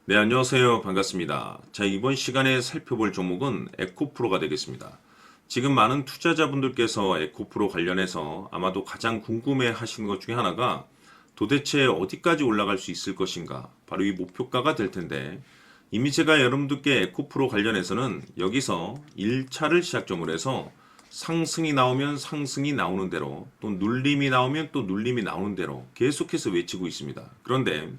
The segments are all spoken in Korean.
네, 안녕하세요. 반갑습니다. 자, 이번 시간에 살펴볼 종목은 에코프로가 되겠습니다. 지금 많은 투자자분들께서 에코프로 관련해서 아마도 가장 궁금해 하시는 것 중에 하나가 도대체 어디까지 올라갈 수 있을 것인가? 바로 이 목표가가 될 텐데, 이미 제가 여러분들께 에코프로 관련해서는 여기서 1차를 시작점으로 해서 상승이 나오면 상승이 나오는 대로, 또 눌림이 나오면 또 눌림이 나오는 대로 계속해서 외치고 있습니다. 그런데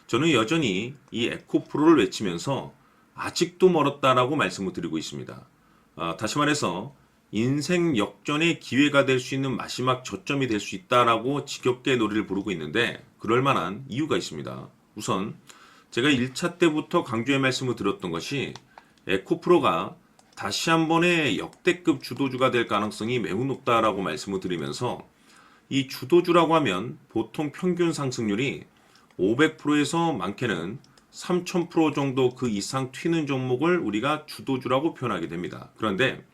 저는 여전히 이 에코프로를 외치면서 아직도 멀었다라고 말씀을 드리고 있습니다. 다시 말해서 인생 역전의 기회가 될 수 있는 마지막 저점이 될 수 있다라고 지겹게 노래를 부르고 있는데 그럴 만한 이유가 있습니다. 우선 제가 1차 때부터 강조의 말씀을 드렸던 것이 에코프로가 다시 한 번의 역대급 주도주가 될 가능성이 매우 높다라고 말씀을 드리면서 이 주도주라고 하면 보통 평균 상승률이 500%에서 많게는 3000% 정도 그 이상 튀는 종목을 우리가 주도주라고 표현하게 됩니다. 그런데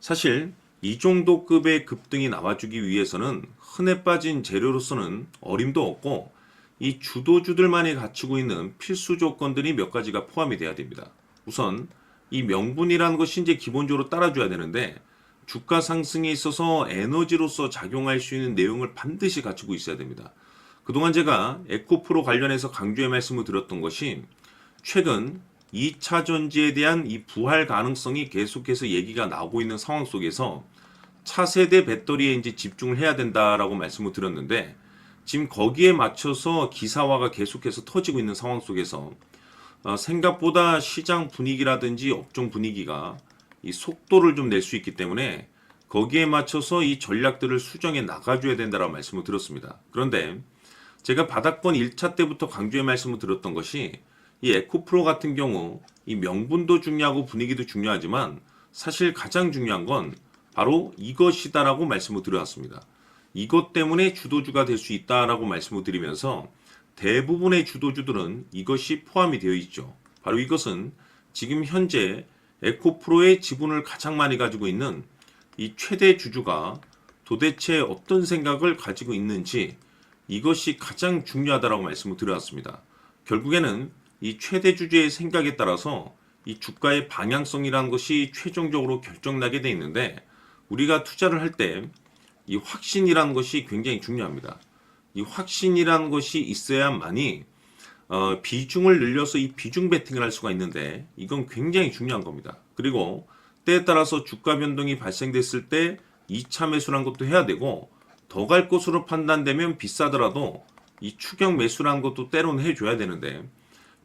사실 이 정도 급의 급등이 나와주기 위해서는 흔해 빠진 재료로서는 어림도 없고 이 주도주들만이 갖추고 있는 필수 조건들이 몇 가지가 포함이 돼야 됩니다. 우선 이 명분이라는 것이 이제 기본적으로 따라줘야 되는데 주가 상승에 있어서 에너지로서 작용할 수 있는 내용을 반드시 갖추고 있어야 됩니다. 그동안 제가 에코프로 관련해서 강조의 말씀을 드렸던 것이 최근 2차 전지에 대한 이 부활 가능성이 계속해서 얘기가 나오고 있는 상황 속에서 차세대 배터리에 이제 집중을 해야 된다라고 말씀을 드렸는데 지금 거기에 맞춰서 기사화가 계속해서 터지고 있는 상황 속에서 생각보다 시장 분위기라든지 업종 분위기가 이 속도를 좀 낼 수 있기 때문에 거기에 맞춰서 이 전략들을 수정해 나가줘야 된다라고 말씀을 드렸습니다. 그런데 제가 바닥권 1차 때부터 강조의 말씀을 드렸던 것이 이 에코프로 같은 경우 이 명분도 중요하고 분위기도 중요하지만 사실 가장 중요한 건 바로 이것이다라고 말씀을 드렸습니다. 이것 때문에 주도주가 될 수 있다라고 말씀을 드리면서 대부분의 주도주들은 이것이 포함이 되어 있죠. 바로 이것은 지금 현재 에코프로의 지분을 가장 많이 가지고 있는 이 최대 주주가 도대체 어떤 생각을 가지고 있는지 이것이 가장 중요하다라고 말씀을 드렸습니다. 결국에는 이 최대 주주의 생각에 따라서 이 주가의 방향성이라는 것이 최종적으로 결정나게 돼 있는데 우리가 투자를 할 때 이 확신이라는 것이 굉장히 중요합니다. 이 확신이라는 것이 있어야만이 비중을 늘려서 이 비중 베팅을 할 수가 있는데 이건 굉장히 중요한 겁니다. 그리고 때에 따라서 주가 변동이 발생됐을 때 2차 매수라는 것도 해야 되고 더 갈 것으로 판단되면 비싸더라도 이 추격 매수라는 것도 때로는 해줘야 되는데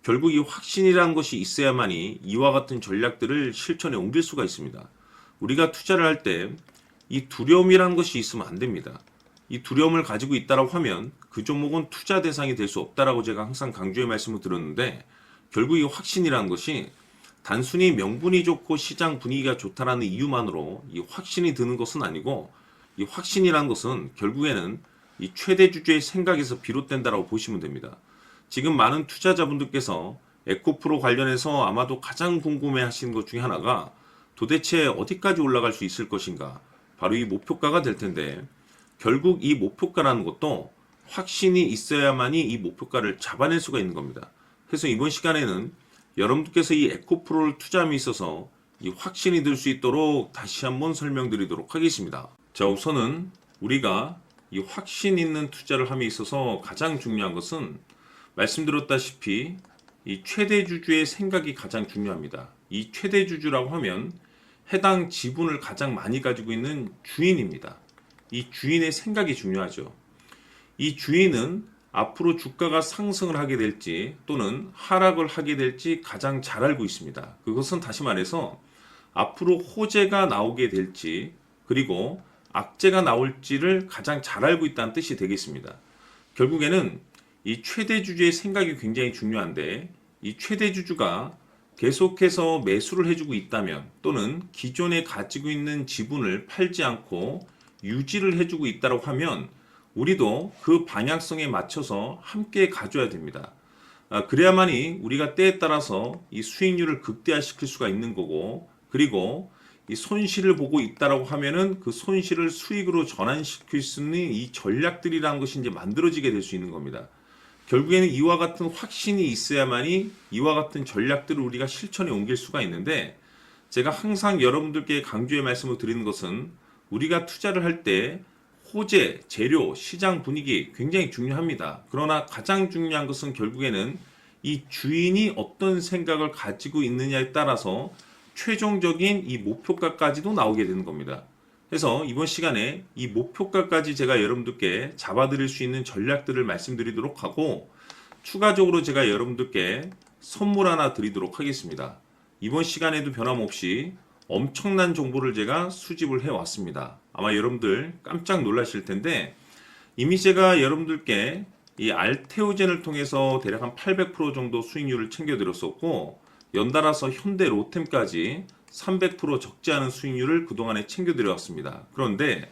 결국 이 확신이라는 것이 있어야만이 이와 같은 전략들을 실천에 옮길 수가 있습니다. 우리가 투자를 할 때 이 두려움이라는 것이 있으면 안 됩니다. 이 두려움을 가지고 있다라고 하면 그 종목은 투자 대상이 될 수 없다라고 제가 항상 강조의 말씀을 드렸는데 결국 이 확신이라는 것이 단순히 명분이 좋고 시장 분위기가 좋다라는 이유만으로 이 확신이 드는 것은 아니고 이 확신이라는 것은 결국에는 이 최대 주주의 생각에서 비롯된다라고 보시면 됩니다. 지금 많은 투자자분들께서 에코프로 관련해서 아마도 가장 궁금해 하시는 것 중에 하나가 도대체 어디까지 올라갈 수 있을 것인가? 바로 이 목표가가 될 텐데 결국 이 목표가라는 것도 확신이 있어야만이 이 목표가를 잡아낼 수가 있는 겁니다. 그래서 이번 시간에는 여러분들께서 이 에코프로를 투자함에 있어서 이 확신이 들 수 있도록 다시 한번 설명드리도록 하겠습니다. 자, 우선은 우리가 이 확신 있는 투자를 함에 있어서 가장 중요한 것은 말씀드렸다시피 이 최대 주주의 생각이 가장 중요합니다. 이 최대 주주라고 하면 해당 지분을 가장 많이 가지고 있는 주인입니다. 이 주인의 생각이 중요하죠. 이 주인은 앞으로 주가가 상승을 하게 될지 또는 하락을 하게 될지 가장 잘 알고 있습니다. 그것은 다시 말해서 앞으로 호재가 나오게 될지 그리고 악재가 나올지를 가장 잘 알고 있다는 뜻이 되겠습니다. 결국에는 이 최대 주주의 생각이 굉장히 중요한데 이 최대 주주가 계속해서 매수를 해주고 있다면 또는 기존에 가지고 있는 지분을 팔지 않고 유지를 해주고 있다고 하면 우리도 그 방향성에 맞춰서 함께 가져야 됩니다. 그래야만이 우리가 때에 따라서 이 수익률을 극대화시킬 수가 있는 거고 그리고 이 손실을 보고 있다라고 하면은 그 손실을 수익으로 전환시킬 수 있는 이 전략들이라는 것이 이제 만들어지게 될 수 있는 겁니다. 결국에는 이와 같은 확신이 있어야만이 이와 같은 전략들을 우리가 실천에 옮길 수가 있는데, 제가 항상 여러분들께 강조의 말씀을 드리는 것은 우리가 투자를 할 때 호재, 재료, 시장 분위기 굉장히 중요합니다. 그러나 가장 중요한 것은 결국에는 이 주인이 어떤 생각을 가지고 있느냐에 따라서 최종적인 이 목표가까지도 나오게 되는 겁니다. 그래서 이번 시간에 이 목표가까지 제가 여러분들께 잡아드릴 수 있는 전략들을 말씀드리도록 하고, 추가적으로 제가 여러분들께 선물 하나 드리도록 하겠습니다. 이번 시간에도 변함없이 엄청난 정보를 제가 수집을 해왔습니다. 아마 여러분들 깜짝 놀라실 텐데, 이미 제가 여러분들께 이 알테오젠을 통해서 대략 한 800% 정도 수익률을 챙겨드렸었고, 연달아서 현대 로템까지 300% 적지 않은 수익률을 그동안에 챙겨드려왔습니다. 그런데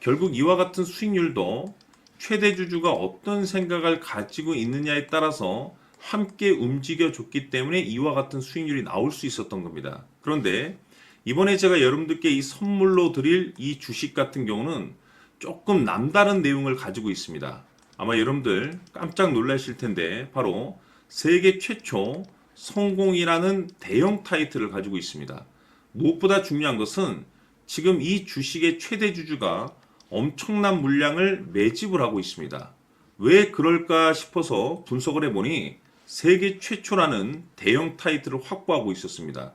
결국 이와 같은 수익률도 최대 주주가 어떤 생각을 가지고 있느냐에 따라서 함께 움직여줬기 때문에 이와 같은 수익률이 나올 수 있었던 겁니다. 그런데 이번에 제가 여러분들께 이 선물로 드릴 이 주식 같은 경우는 조금 남다른 내용을 가지고 있습니다. 아마 여러분들 깜짝 놀라실 텐데, 바로 세계 최초 성공이라는 대형 타이틀을 가지고 있습니다. 무엇보다 중요한 것은 지금 이 주식의 최대 주주가 엄청난 물량을 매집을 하고 있습니다. 왜 그럴까 싶어서 분석을 해보니 세계 최초라는 대형 타이틀을 확보하고 있었습니다.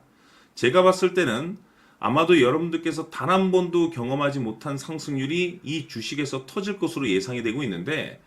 제가 봤을 때는 아마도 여러분들께서 단 한 번도 경험하지 못한 상승률이 이 주식에서 터질 것으로 예상이 되고 있는데,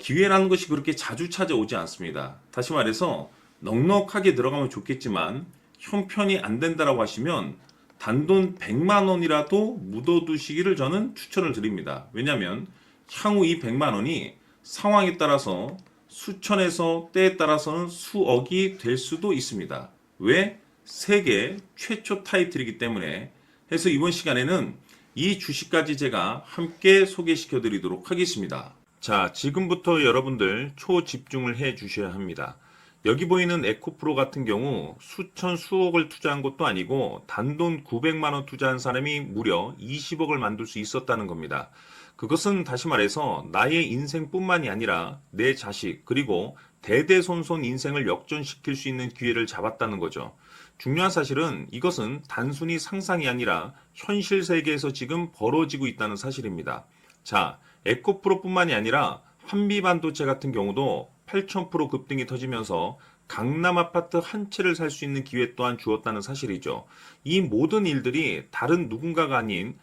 기회라는 것이 그렇게 자주 찾아오지 않습니다. 다시 말해서 넉넉하게 들어가면 좋겠지만 형편이 안 된다라고 하시면 단돈 100만 원이라도 묻어두시기를 저는 추천을 드립니다. 왜냐하면 향후 이 100만 원이 상황에 따라서 수천에서 때에 따라서는 수억이 될 수도 있습니다. 왜? 세계 최초 타이틀이기 때문에. 해서 이번 시간에는 이 주식까지 제가 함께 소개시켜 드리도록 하겠습니다. 자, 지금부터 여러분들 초집중을 해 주셔야 합니다. 여기 보이는 에코프로 같은 경우 수천 수억을 투자한 것도 아니고 단돈 900만 원 투자한 사람이 무려 20억을 만들 수 있었다는 겁니다. 그것은 다시 말해서 나의 인생뿐만이 아니라 내 자식 그리고 대대손손 인생을 역전시킬 수 있는 기회를 잡았다는 거죠. 중요한 사실은 이것은 단순히 상상이 아니라 현실 세계에서 지금 벌어지고 있다는 사실입니다. 자, 에코프로뿐만이 아니라 한미반도체 같은 경우도 8,000% 급등이 터지면서 강남 아파트 한 채를 살 수 있는 기회 또한 주었다는 사실이죠. 이 모든 일들이 다른 누군가가 아닌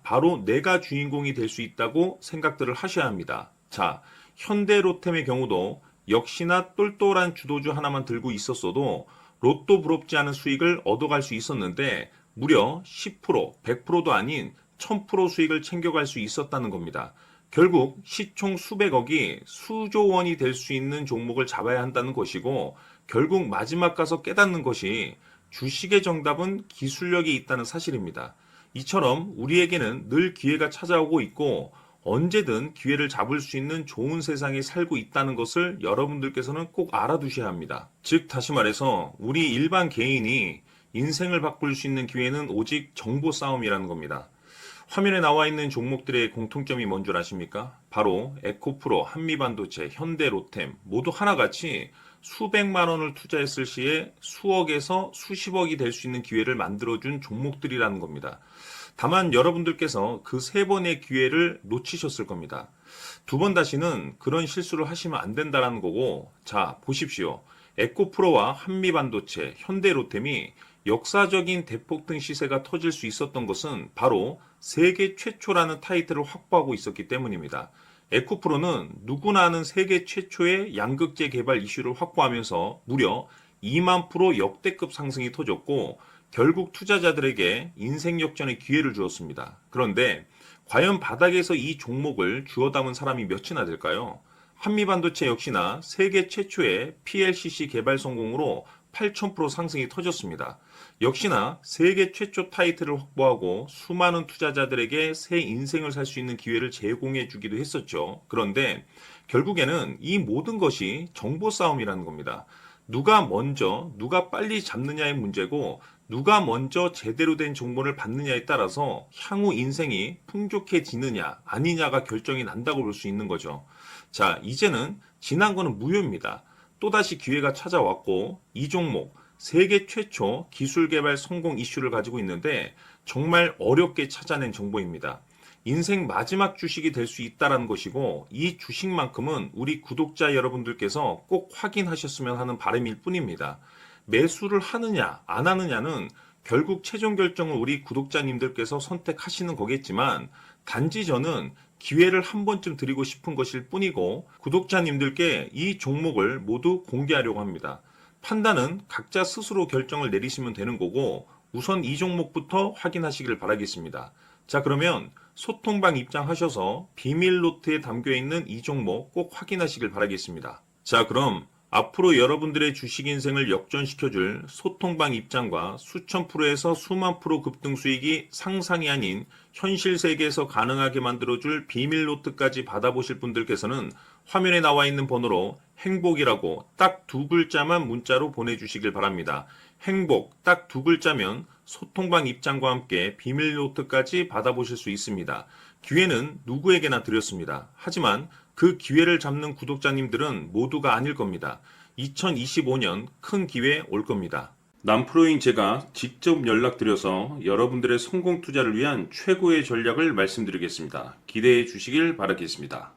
바로 내가 주인공이 될 수 있다고 생각들을 하셔야 합니다. 자, 현대로템의 경우도 역시나 똘똘한 주도주 하나만 들고 있었어도 로또 부럽지 않은 수익을 얻어갈 수 있었는데 무려 10%, 100%도 아닌 1000% 수익을 챙겨갈 수 있었다는 겁니다. 결국 시총 수백억이 수조 원이 될 수 있는 종목을 잡아야 한다는 것이고, 결국 마지막 가서 깨닫는 것이 주식의 정답은 기술력이 있다는 사실입니다. 이처럼 우리에게는 늘 기회가 찾아오고 있고 언제든 기회를 잡을 수 있는 좋은 세상에 살고 있다는 것을 여러분들께서는 꼭 알아두셔야 합니다. 즉 다시 말해서 우리 일반 개인이 인생을 바꿀 수 있는 기회는 오직 정보 싸움이라는 겁니다. 화면에 나와 있는 종목들의 공통점이 뭔 줄 아십니까? 바로 에코프로, 한미반도체, 현대로템 모두 하나같이 수백만 원을 투자했을 시에 수억에서 수십억이 될 수 있는 기회를 만들어준 종목들이라는 겁니다. 다만 여러분들께서 그 세 번의 기회를 놓치셨을 겁니다. 두 번 다시는 그런 실수를 하시면 안 된다는 거고, 자 보십시오. 에코프로와 한미반도체, 현대로템이 역사적인 대폭등 시세가 터질 수 있었던 것은 바로 세계 최초라는 타이틀을 확보하고 있었기 때문입니다. 에코프로는 누구나 아는 세계 최초의 양극재 개발 이슈를 확보하면서 무려 2만 프로 역대급 상승이 터졌고 결국 투자자들에게 인생 역전의 기회를 주었습니다. 그런데 과연 바닥에서 이 종목을 주워 담은 사람이 몇이나 될까요? 한미반도체 역시나 세계 최초의 PLCC 개발 성공으로 8,000% 상승이 터졌습니다. 역시나 세계 최초 타이틀을 확보하고 수많은 투자자들에게 새 인생을 살 수 있는 기회를 제공해 주기도 했었죠. 그런데 결국에는 이 모든 것이 정보 싸움이라는 겁니다. 누가 먼저, 누가 빨리 잡느냐의 문제고 누가 먼저 제대로 된 정보를 받느냐에 따라서 향후 인생이 풍족해지느냐 아니냐가 결정이 난다고 볼 수 있는 거죠. 자, 이제는 지난 거는 무효입니다. 또다시 기회가 찾아왔고 이 종목 세계 최초 기술 개발 성공 이슈를 가지고 있는데 정말 어렵게 찾아낸 정보입니다. 인생 마지막 주식이 될 수 있다는 것이고 이 주식만큼은 우리 구독자 여러분들께서 꼭 확인하셨으면 하는 바람일 뿐입니다. 매수를 하느냐 안 하느냐는 결국 최종 결정을 우리 구독자님들께서 선택하시는 거겠지만 단지 저는 기회를 한 번쯤 드리고 싶은 것일 뿐이고 구독자님들께 이 종목을 모두 공개하려고 합니다. 판단은 각자 스스로 결정을 내리시면 되는 거고 우선 이 종목부터 확인하시길 바라겠습니다. 자, 그러면 소통방 입장하셔서 비밀 노트에 담겨 있는 이 종목 꼭 확인하시길 바라겠습니다. 자, 그럼 앞으로 여러분들의 주식 인생을 역전시켜줄 소통방 입장과 수천 프로에서 수만 프로 급등 수익이 상상이 아닌 현실 세계에서 가능하게 만들어줄 비밀 노트까지 받아보실 분들께서는 화면에 나와 있는 번호로 행복이라고 딱 두 글자만 문자로 보내주시길 바랍니다. 행복 딱 두 글자면 소통방 입장과 함께 비밀 노트까지 받아보실 수 있습니다. 기회는 누구에게나 드렸습니다. 하지만 그 기회를 잡는 구독자님들은 모두가 아닐 겁니다. 2025년 큰 기회 올 겁니다. 남프로인 제가 직접 연락드려서 여러분들의 성공 투자를 위한 최고의 전략을 말씀드리겠습니다. 기대해 주시길 바라겠습니다.